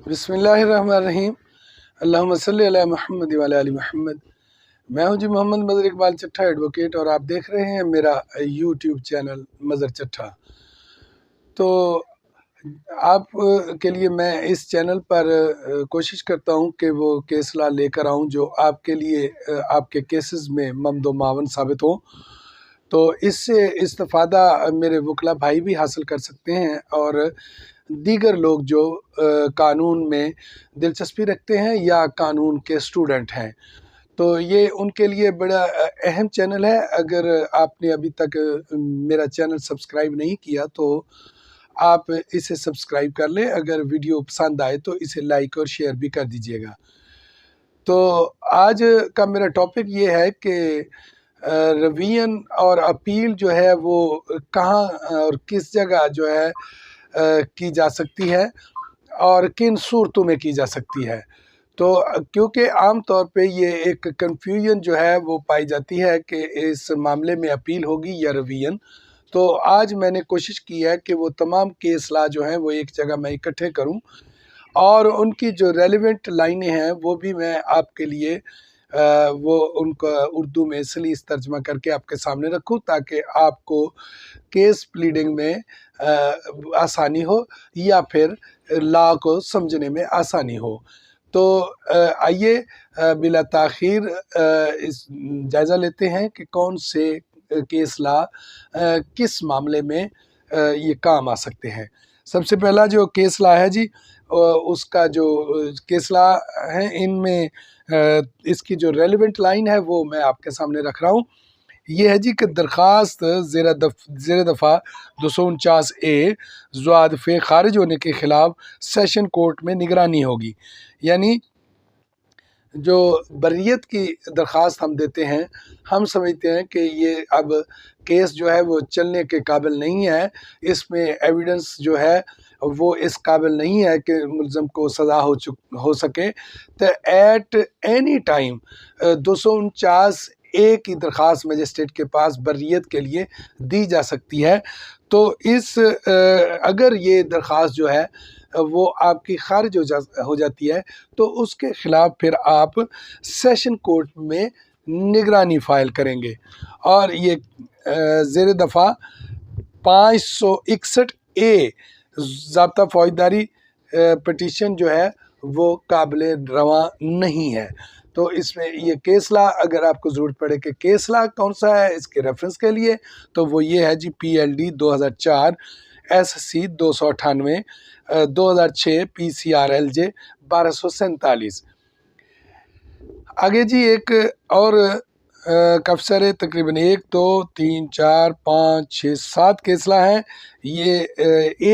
बिस्मिल्लाहिर्रहमानिर्रहीम। अल्लाहुम्मा सल्लि अला मुहम्मद व अला आलि मुहम्मद। मैं हूं जी मोहम्मद मदर इकबाल चट्ठा एडवोकेट, और आप देख रहे हैं मेरा यूट्यूब चैनल मदर चट्ठा। तो आप के लिए मैं इस चैनल पर कोशिश करता हूं कि वो केस ला लेकर आऊं जो आपके लिए आपके केसेस में ममदो मावन साबित हो। तो इससे इस्तिफ़ादा मेरे वकला भाई भी हासिल कर सकते हैं, और दीगर लोग जो कानून में दिलचस्पी रखते हैं या कानून के स्टूडेंट हैं। तो ये उनके लिए बड़ा अहम चैनल है। अगर आपने अभी तक मेरा चैनल सब्सक्राइब नहीं किया तो आप इसे सब्सक्राइब कर लें। अगर वीडियो पसंद आए तो इसे लाइक और शेयर भी कर दीजिएगा। तो आज का मेरा टॉपिक ये है कि रिवीजन और अपील जो है वो कहाँ और किस जगह जो है की जा सकती है और किन सूरतों में की जा सकती है। तो क्योंकि आम तौर पे ये एक कन्फ्यूजन जो है वो पाई जाती है कि इस मामले में अपील होगी या रिवीजन। तो आज मैंने कोशिश की है कि वो तमाम केस ला जो हैं वो एक जगह मैं इकट्ठे करूं, और उनकी जो रेलिवेंट लाइनें हैं वो भी मैं आपके लिए वो उनका उर्दू में सलीस तर्जमा करके आपके सामने रखूं, ताकि आपको केस प्लीडिंग में आसानी हो या फिर लॉ को समझने में आसानी हो। तो आइए बिला ताख़ीर इस जायज़ा लेते हैं कि कौन से केस ला किस मामले में ये काम आ सकते हैं। सबसे पहला जो केस ला है जी, उसका जो केस ला है इनमें इसकी जो रेलिवेंट लाइन है वो मैं आपके सामने रख रहा हूँ। ये है जी कि दरख्वास्त ज़ेर दफ़ा 249A ज़वाद फ़े खारिज होने के ख़िलाफ़ सेशन कोर्ट में निगरानी होगी। यानी जो बर्रियत की दरख्वास्त हम देते हैं, हम समझते हैं कि ये अब केस जो है वो चलने के काबिल नहीं है, इसमें एविडेंस जो है वो इस काबिल नहीं है कि मुल्ज़म को सज़ा हो सके। तो एट एनी टाइम 249A की दरख्वास्त मजिस्ट्रेट के पास बर्रियत के लिए दी जा सकती है। तो इस अगर ये दरख्वास्त जो है वो आपकी खारिज हो जाती है तो उसके ख़िलाफ़ फिर आप सेशन कोर्ट में निगरानी फ़ाइल करेंगे, और ये ज़ेर दफ़ा 561A ज़ाब्ता फ़ौजदारी पटिशन जो है वो काबिले रवा नहीं है। तो इसमें ये केस ला, अगर आपको ज़रूरत पड़े कि केस ला कौन सा है इसके रेफरेंस के लिए, तो वो ये है जी PLD 2004 SC 298 2006 PCRLJ 1247। आगे जी एक और कफसर है, तकरीबन 1 2 3 4 5 6 7 केसला हैं। ये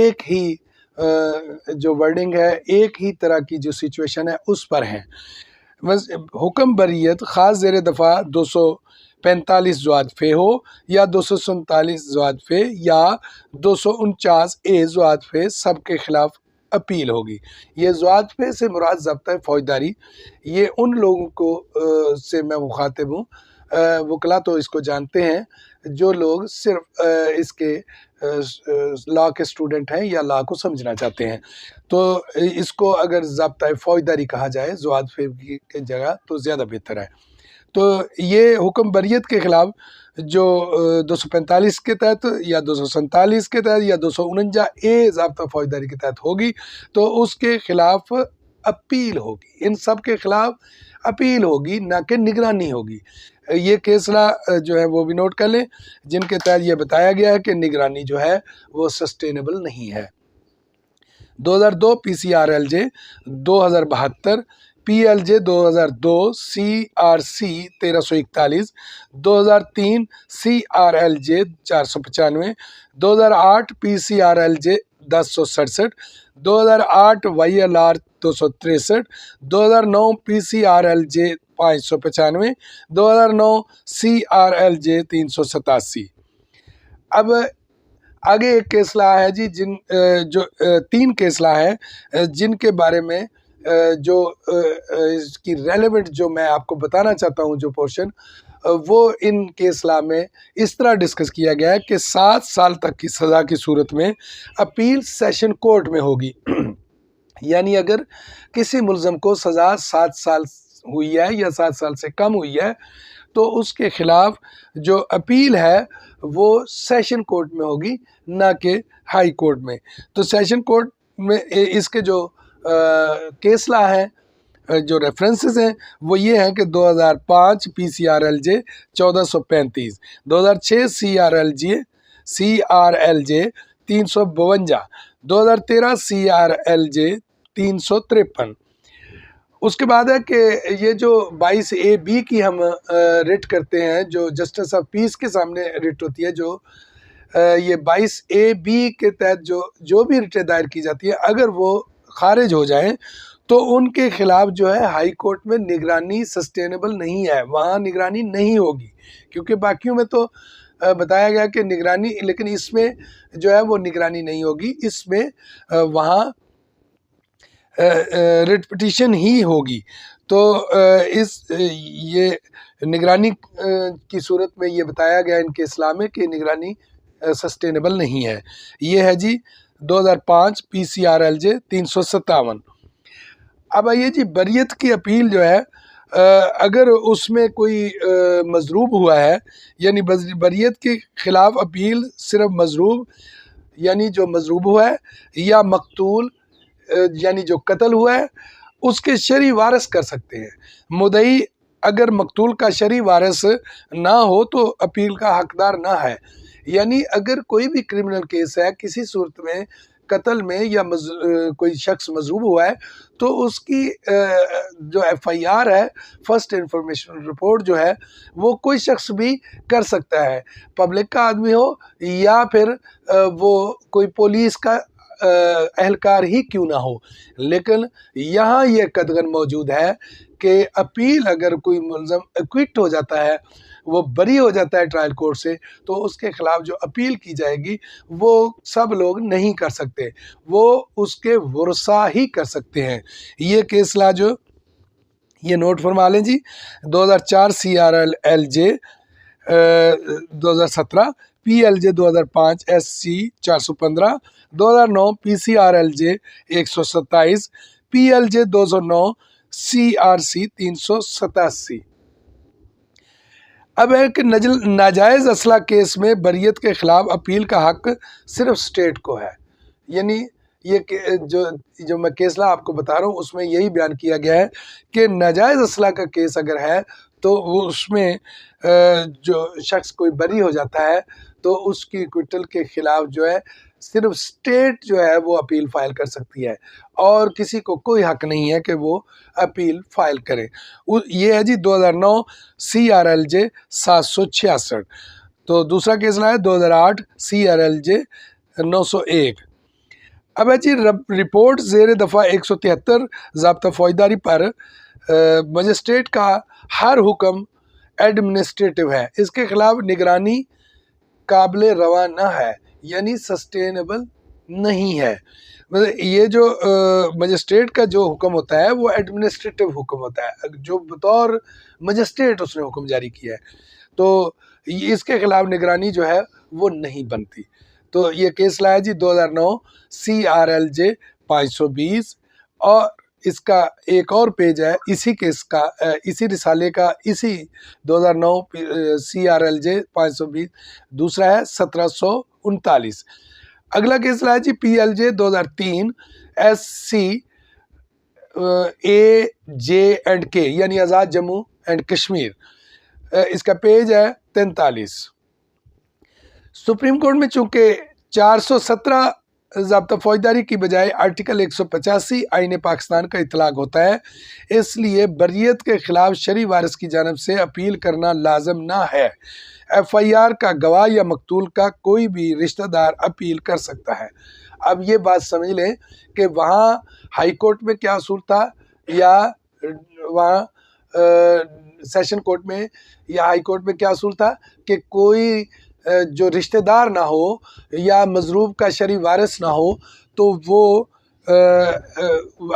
एक ही जो वर्डिंग है, एक ही तरह की जो सिचुएशन है उस पर हैं। बस हुक्म बरियत ख़ास ज़ेर दफ़ा 245 ज़वाद फ़े हो या 247 ज़वाद फ़े या 249A ज़वाद फ़े, सब के ख़िलाफ़ अपील होगी। ये ज़वाद फ़े से मुराद ज़ब्ता फ़ौजदारी, ये उन लोगों को से मैं मुखातिब हूँ, वकला तो इसको जानते हैं, जो लोग सिर्फ इसके लॉ के स्टूडेंट हैं या लॉ को समझना चाहते हैं। तो इसको अगर ज़ब्ता फ़ौजदारी कहा जाए ज़वाद फ़े की जगह तो ज़्यादा बेहतर है। तो ये हुक्म बरियत के ख़िलाफ़ जो 245 के तहत या 247 के तहत या 249A ज़ाब्ता फ़ौजदारी के तहत होगी, तो उसके ख़िलाफ़ अपील होगी। इन सब के ख़िलाफ़ अपील होगी, ना कि निगरानी होगी। ये केसला जो है वो भी नोट कर लें, जिनके तहत ये बताया गया है कि निगरानी जो है वो सस्टेनेबल नहीं है। 2002 PCRLJ 2072 PLJ 2002 CRC 1341 2003 CRLJ 495 2008 PCRLJ 1067 2008 YLR 263 2009 PCRLJ 595 2009 CRLJ 387। अब आगे एक केसला है जी, जो 3 केसला है जिनके बारे में जो इसकी रेलेवेंट जो मैं आपको बताना चाहता हूँ जो पोर्शन, वो इन केसला में इस तरह डिस्कस किया गया है कि 7 साल तक की सज़ा की सूरत में अपील सेशन कोर्ट में होगी। यानी अगर किसी मुलज़म को सज़ा 7 साल हुई है या 7 साल से कम हुई है तो उसके खिलाफ जो अपील है वो सेशन कोर्ट में होगी, ना कि हाई कोर्ट में। तो सेशन कोर्ट में इसके जो केस ला हैं, जो रेफरेंसेस हैं वो ये हैं कि 2005 PCRLJ 1435, 2006 CRLJ 352, 2013 CRLJ 353। उसके बाद है कि ये जो 22AB की हम रिट करते हैं, जो जस्टिस ऑफ पीस के सामने रिट होती है, जो ये 22AB के तहत जो भी रिटें दायर की जाती है, अगर वो खारिज हो जाएं तो उनके खिलाफ जो है हाई कोर्ट में निगरानी सस्टेनेबल नहीं है, वहाँ निगरानी नहीं होगी। क्योंकि बाकियों में तो बताया गया कि निगरानी, लेकिन इसमें जो है वो निगरानी नहीं होगी, इसमें वहाँ रिट पिटीशन ही होगी। तो ये निगरानी की सूरत में ये बताया गया इनके इस्लाम में कि निगरानी सस्टेनेबल नहीं है। ये है जी 2005 PCRLJ 357। अब आइए जी, बरियत की अपील जो है, अगर उसमें कोई मजरूब हुआ है, यानी बरियत के ख़िलाफ़ अपील सिर्फ मजरूब यानी जो मजरूब हुआ है या मकतूल यानी जो कत्ल हुआ है उसके शरई वारिस कर सकते हैं। मुद्दई अगर मकतूल का शरई वारिस ना हो तो अपील का हकदार ना है। यानी अगर कोई भी क्रिमिनल केस है, किसी सूरत में कत्ल में या कोई शख्स मजरूब हुआ है, तो उसकी जो FIR है, फर्स्ट इंफॉर्मेशन रिपोर्ट जो है, वो कोई शख्स भी कर सकता है, पब्लिक का आदमी हो या फिर वो कोई पुलिस का एहलकार ही क्यों ना हो। लेकिन यहाँ ये कदगन मौजूद है कि अपील, अगर कोई मुलज़म एक्विट हो जाता है, वो बरी हो जाता है ट्रायल कोर्ट से, तो उसके खिलाफ जो अपील की जाएगी वो सब लोग नहीं कर सकते, वो उसके वरसा ही कर सकते हैं। ये केस ला जो ये नोट फरमा लें जी, 2004 CRLJ 2017, PLJ 2005 SC 415, 2009 PCRLJ 127, PLJ 209, CRC 387। अब है कि नाजायज़ असला केस में बरियत के ख़िलाफ़ अपील का हक़ सिर्फ स्टेट को है। यानी ये जो मैं केसला आपको बता रहा हूँ उसमें यही बयान किया गया है कि नाजायज़ असला का केस अगर है तो वो उसमें जो शख्स कोई बरी हो जाता है तो उसकी एक्विटल के ख़िलाफ़ जो है सिर्फ स्टेट जो है वो अपील फ़ाइल कर सकती है और किसी को कोई हक़ नहीं है कि वो अपील फ़ाइल करे। ये है जी 2009 CRLJ 766। तो दूसरा केस है 2008 CRLJ 901। अब है जी रिपोर्ट ज़ेर दफ़ा 173 ज़ाब्ता फ़ौजदारी पर मजिस्ट्रेट का हर हुक्म एडमिनिस्ट्रेटिव है, इसके ख़िलाफ़ निगरानी काबिल रवा न है, यानी सस्टेनेबल नहीं है। मतलब ये जो मजिस्ट्रेट का जो हुक्म होता है वो एडमिनिस्ट्रेटिव हुक्म होता है, जो बतौर मजिस्ट्रेट उसने हुक्म जारी किया है, तो इसके ख़िलाफ़ निगरानी जो है वो नहीं बनती। तो ये केस लाया जी 2009 CRLJ 520। और इसका एक और पेज है इसी केस का, इसी रिसाले का, इसी 2009 CRLJ 520, दूसरा है 1739। अगला केस लाया जी PLJ 2003 SC AJ&K यानी आज़ाद जम्मू एंड कश्मीर, इसका पेज है 43। सुप्रीम कोर्ट में चूंकि 417 ज़ाब्ता फ़ौजदारी की बजाय आर्टिकल 185 आईन पाकिस्तान का इतलाक़ होता है, इसलिए बरियत के ख़िलाफ़ शरई वारिस की जानिब से अपील करना लाजम ना है। FIR का गवाह या मकतूल का कोई भी रिश्तेदार अपील कर सकता है। अब ये बात समझ लें कि वहाँ हाई कोर्ट में क्या असूल था या वहाँ सेशन कोर्ट में या हाई कोर्ट में क्या असूल था कि कोई जो रिश्तेदार ना हो या मजरूब का शरई वारिस ना हो तो वो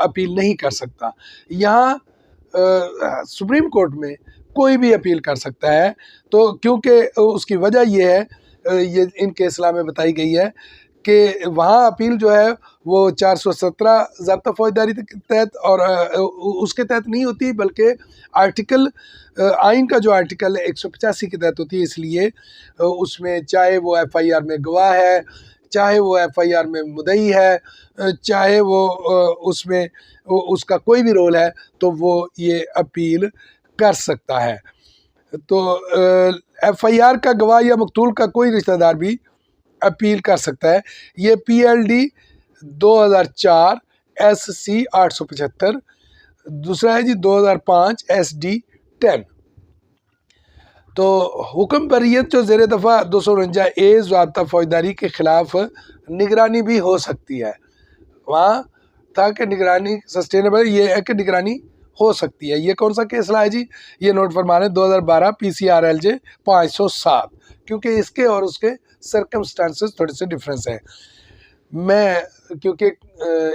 अपील नहीं कर सकता। यहाँ सुप्रीम कोर्ट में कोई भी अपील कर सकता है, तो क्योंकि उसकी वजह ये है, ये इन केसला में बताई गई है कि वहाँ अपील जो है वो 417 ज़ाब्ता फौजदारी के तहत और उसके तहत नहीं होती, बल्कि आर्टिकल आइन का जो आर्टिकल है 185 के तहत होती है। इसलिए उसमें चाहे वो FIR में गवाह है, चाहे वो FIR में मुद्दई है, चाहे वो उसमें उसका कोई भी रोल है, तो वो ये अपील कर सकता है। तो FIR का गवाह या मकतूल का कोई रिश्तेदार भी अपील कर सकता है। ये PLD 2004 SC 875, दूसरा है जी 2005 SD 10। तो हुक्म बरियत जो ज़ेर दफ़ा 249A ज़ाब्ता फौजदारी के ख़िलाफ़ निगरानी भी हो सकती है। वहाँ था कि निगरानी सस्टेनेबल, ये है कि निगरानी हो सकती है। ये कौन सा केस है जी? ये नोट फरमा लें, 2012 PCRLJ 507, क्योंकि इसके और उसके सर्कमस्टांसेस थोड़े से डिफरेंस हैं। मैं क्योंकि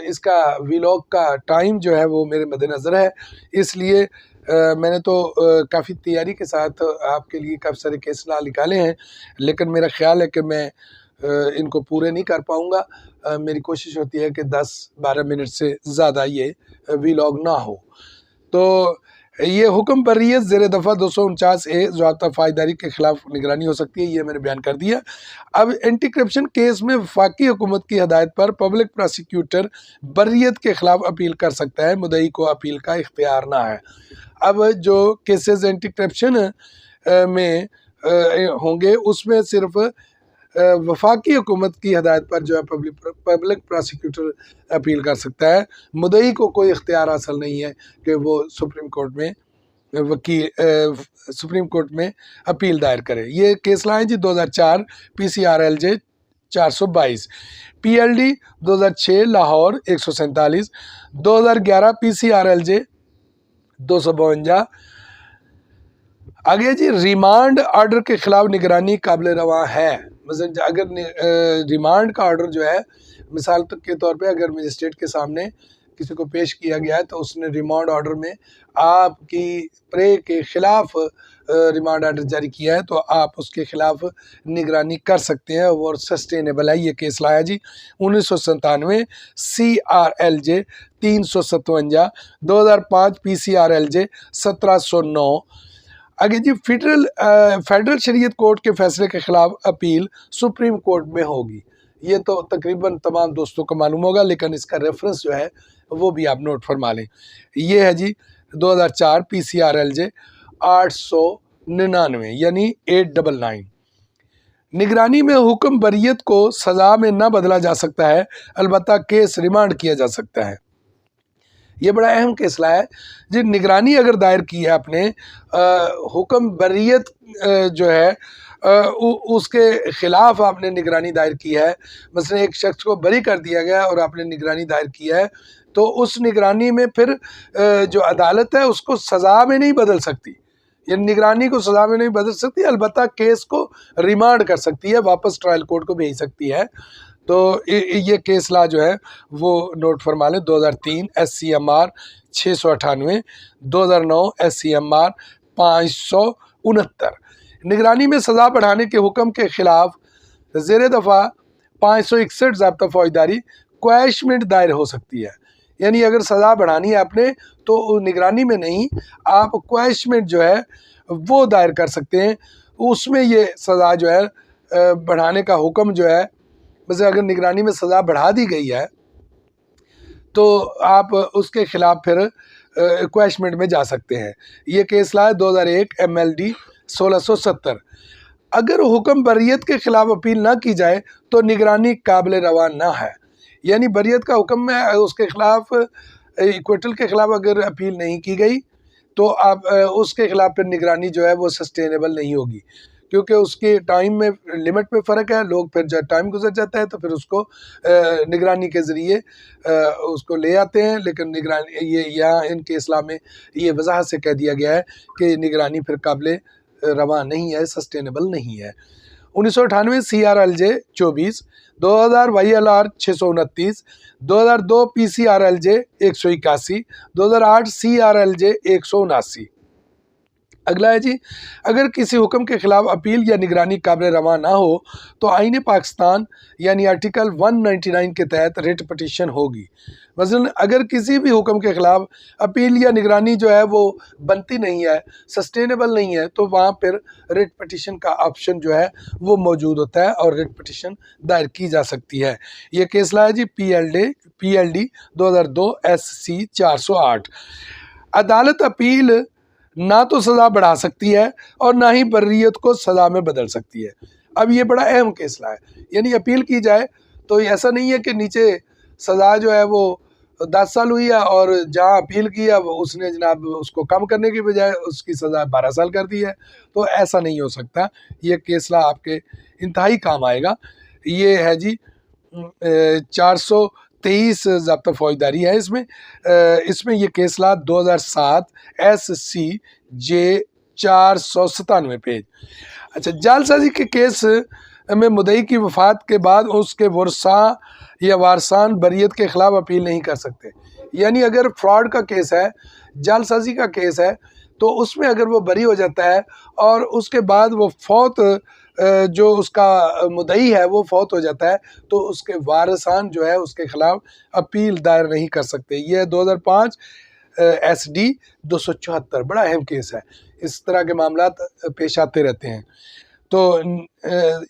इसका व्लॉग का टाइम जो है वो मेरे मद्देनज़र है, इसलिए मैंने तो काफ़ी तैयारी के साथ आपके लिए काफ़ी सारे केस ला निकाले हैं, लेकिन मेरा ख़्याल है कि मैं इनको पूरे नहीं कर पाऊँगा। मेरी कोशिश होती है कि 10-12 मिनट से ज़्यादा ये व्लॉग ना हो। तो ये हुक्म बर्रियत ज़ेर दफ़ा 249A ज़ाब्ता फौजदारी के ख़िलाफ़ निगरानी हो सकती है, ये मैंने बयान कर दिया। अब एंटी करप्शन केस में वफाकी हुकूमत की हदायत पर पब्लिक प्रोसिक्यूटर बर्रियत के ख़िलाफ़ अपील कर सकता है, मुद्दई को अपील का इख्तियार ना है। अब जो केसेस एंटी करप्शन में होंगे, उसमें सिर्फ वफाकी हुकूमत की हदायत पर जो है पब्लिक प्रोसिक्यूटर अपील कर सकता है। मुद्दई को कोई इख्तियार हासिल नहीं है कि वो सुप्रीम कोर्ट में अपील दायर करे। ये केस लाए जी 2004 PCRLJ 422, PLD 2006 लाहौर 147, 2011 PCRLJ 252। आगे जी, रिमांड ऑर्डर के खिलाफ निगरानी काबिल रवा है। मतलब अगर रिमांड का ऑर्डर जो है, मिसाल के तौर पे अगर मजिस्ट्रेट के सामने किसी को पेश किया गया है, तो उसने रिमांड ऑर्डर में आपकी प्रे के ख़िलाफ़ रिमांड ऑर्डर जारी किया है, तो आप उसके ख़िलाफ़ निगरानी कर सकते हैं और सस्टेनेबल है। ये केस लाया जी 1997 CRLJ 357, 2005 PCRLJ 1709। आगे जी, फेडरल शरीयत कोर्ट के फैसले के खिलाफ अपील सुप्रीम कोर्ट में होगी। ये तो तकरीबन तमाम दोस्तों को मालूम होगा, लेकिन इसका रेफरेंस जो है वो भी आप नोट फरमा लें। ये है जी 2004 PCRLJ 899 यानी 899। निगरानी में हुक्म बरियत को सज़ा में न बदला जा सकता है, अलबत्ता केस रिमांड किया जा सकता है। ये बड़ा अहम केसला है जी। निगरानी अगर दायर की है आपने, हुक्म बरियत जो है उसके ख़िलाफ़ आपने निगरानी दायर की है, मसलन एक शख्स को बरी कर दिया गया और आपने निगरानी दायर की है, तो उस निगरानी में फिर जो अदालत है उसको सज़ा में नहीं बदल सकती, ये निगरानी को सज़ा में नहीं बदल सकती, अलबत्ता केस को रिमांड कर सकती है, वापस ट्रायल कोर्ट को भेज सकती है। तो ये केस ला जो है वो नोट फरमा लें। 2003 SCMR 698, 2009 SCMR 569। निगरानी में सज़ा बढ़ाने के हुक्म के ख़िलाफ़ ज़ेर दफ़ा 561 ज़ाब्ता फौजदारी क्वैशमेंट दायर हो सकती है। यानी अगर सज़ा बढ़ानी है आपने, तो निगरानी में नहीं, आप क्वैशमेंट जो है वो दायर कर सकते हैं। उसमें ये सज़ा जो है बढ़ाने का हुक्म जो है, वैसे अगर निगरानी में सज़ा बढ़ा दी गई है तो आप उसके ख़िलाफ़ फिर क्वैशमेंट में जा सकते हैं। ये केस ला है 2001 MLD 1670। अगर हुक्म बरियत के ख़िलाफ़ अपील ना की जाए तो निगरानी काबिल रवा ना है। यानी बरियत का हुक्म है, उसके ख़िलाफ़ इक्वेटल के ख़िलाफ़ अगर अपील नहीं की गई तो आप उसके ख़िलाफ़ फिर निगरानी जो है वो सस्टेनेबल नहीं होगी, क्योंकि उसके टाइम में लिमिट में फ़र्क है। लोग फिर जब टाइम गुजर जाता है तो फिर उसको निगरानी के ज़रिए उसको ले आते हैं, लेकिन निगरानी ये यहाँ इनके इस्लाम में ये वजाहत से कह दिया गया है कि निगरानी फिर काबिल रवा नहीं है, सस्टेनेबल नहीं है। 1998 CRLJ 24, 2000 YLR 629, 2002 PCRLJ 181, 2008 CRLJ 179। अगला है जी, अगर किसी हुक्म के खिलाफ अपील या निगरानी काबिल रवा ना हो तो आईन पाकिस्तान यानी आर्टिकल 199 के तहत रिट पटिशन होगी। मसलन अगर किसी भी हुक्म के खिलाफ अपील या निगरानी जो है वो बनती नहीं है, सस्टेनेबल नहीं है, तो वहाँ पर रिट पटिशन का ऑप्शन जो है वो मौजूद होता है और रिट पटिशन दायर की जा सकती है। ये केस ला है जी PLD 2002 SC 408। अदालत अपील ना तो सज़ा बढ़ा सकती है और ना ही बर्रियत को सज़ा में बदल सकती है। अब ये बड़ा अहम केसला है, यानी अपील की जाए तो ऐसा नहीं है कि नीचे सज़ा जो है वो 10 साल हुई है और जहाँ अपील किया वो उसने जनाब उसको कम करने की बजाय उसकी सज़ा 12 साल कर दी है, तो ऐसा नहीं हो सकता। ये केसला आपके इंतहाई काम आएगा। ये है जी 423 ज़ब्ता फौजदारी है इसमें ये केसला 2007 SCJ 497 पेज। अच्छा, जालसाजी के केस में मुद्दई की वफात के बाद उसके वर्सा या वारसान बरियत के खिलाफ अपील नहीं कर सकते। यानी अगर फ्रॉड का केस है, जालसाजी का केस है, तो उसमें अगर वो बरी हो जाता है और उसके बाद वो फौत जो उसका मुद्दई है वो फौत हो जाता है, तो उसके वारसान जो है उसके खिलाफ अपील दायर नहीं कर सकते। ये 2005 SD 274 बड़ा अहम केस है। इस तरह के मामला पेश आते रहते हैं। तो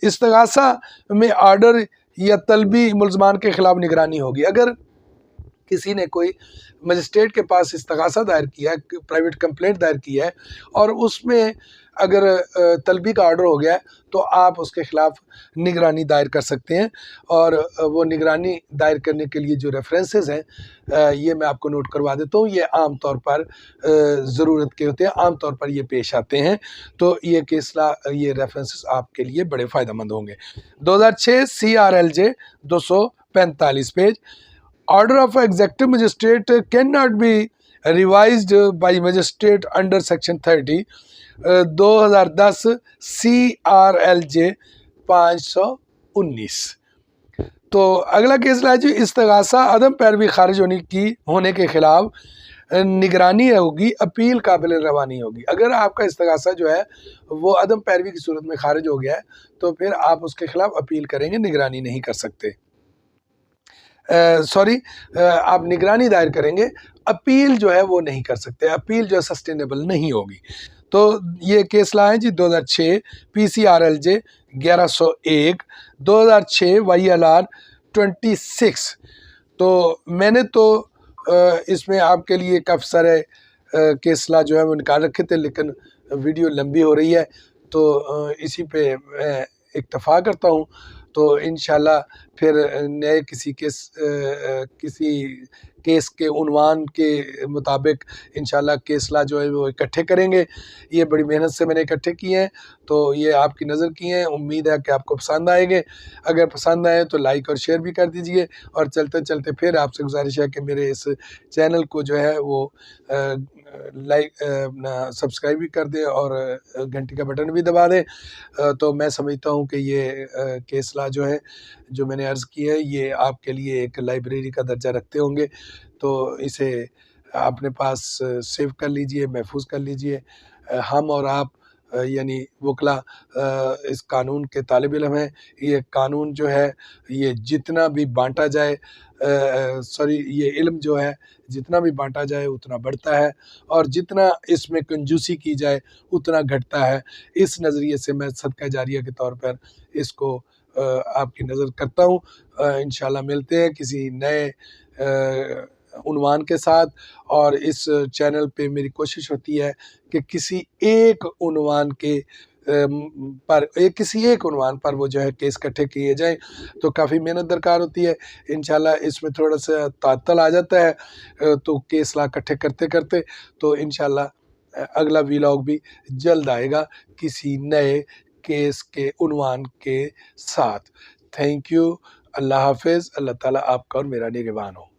इस्तगासा में आर्डर या तलबी मुल्ज़मान के खिलाफ निगरानी होगी। अगर किसी ने कोई मजिस्ट्रेट के पास इस्तगासा दायर किया है, प्राइवेट कंप्लेंट दायर किया है और उसमें अगर तलबी का ऑर्डर हो गया है, तो आप उसके ख़िलाफ़ निगरानी दायर कर सकते हैं। और वो निगरानी दायर करने के लिए जो रेफरेंसेस हैं ये मैं आपको नोट करवा देता हूँ। ये आम तौर पर ज़रूरत के होते हैं, आम तौर पर ये पेश आते हैं। तो ये केसला ये रेफरेंसेस आपके लिए बड़े फ़ायदेमंद होंगे। 2006 CRLJ 245 page. Order of Executive Magistrate cannot be revised by magistrate under Section 30 2010 CRLJ 519। तो अगला केस है जी, इस्तगासा अदम पैरवी खारिज होने के खिलाफ निगरानी होगी, अपील काबिल रवा नहीं होगी। अगर आपका इस्तगासा जो है वो अदम पैरवी की सूरत में खारिज हो गया है, तो फिर आप उसके खिलाफ अपील करेंगे, निगरानी नहीं कर सकते। आप निगरानी दायर करेंगे, अपील जो है वो नहीं कर सकते। अपील जो है सस्टेनेबल नहीं होगी। तो ये केस ला है जी 2006 PCRLJ 1101 2006 YLR 26। तो मैंने तो इसमें आपके लिए काफ़ी सारे केसला जो है वो निकाल रखे थे, लेकिन वीडियो लंबी हो रही है, तो इसी पे मैं इक्तफ़ा करता हूँ। तो इंशाल्लाह फिर नए किसी केस के उन्वान के मुताबिक इंशाल्लाह केसला जो है वो इकट्ठे करेंगे। ये बड़ी मेहनत से मैंने इकट्ठे किए हैं, तो ये आपकी नज़र किए हैं। उम्मीद है कि आपको पसंद आएंगे। अगर पसंद आए तो लाइक और शेयर भी कर दीजिए। और चलते चलते फिर आपसे गुजारिश है कि मेरे इस चैनल को जो है वो सब्सक्राइब भी कर दें और घंटी का बटन भी दबा दें। तो मैं समझता हूँ कि ये केसला जो है, जो मैंने अर्ज़ की है, ये आपके लिए एक लाइब्रेरी का दर्जा रखते होंगे। तो इसे अपने पास सेव कर लीजिए, महफूज कर लीजिए। हम और आप यानी वकला इस कानून के तालिब इल्म हैं। ये कानून जो है ये जितना भी बांटा जाए, ये इल्म जो है जितना भी बांटा जाए उतना बढ़ता है, और जितना इसमें कंजूसी की जाए उतना घटता है। इस नज़रिए से मैं सदका जारिया के तौर पर इसको आपकी नज़र करता हूँ। इंशाल्लाह मिलते हैं किसी नए उन्वान के साथ। और इस चैनल पे मेरी कोशिश होती है कि किसी एक उन्वान पर वो जो है केस इकट्ठे किए जाएं। तो काफ़ी मेहनत दरकार होती है। इंशाल्लाह इसमें थोड़ा सा तातल आ जाता है तो केस ला इकट्ठे करते करते। तो इंशाल्लाह अगला व्लॉग भी जल्द आएगा किसी नए केस के उन्वान के साथ। Thank you. अल्लाह हाफिज़। अल्लाह ताला आपका और मेरा निगहबान हो।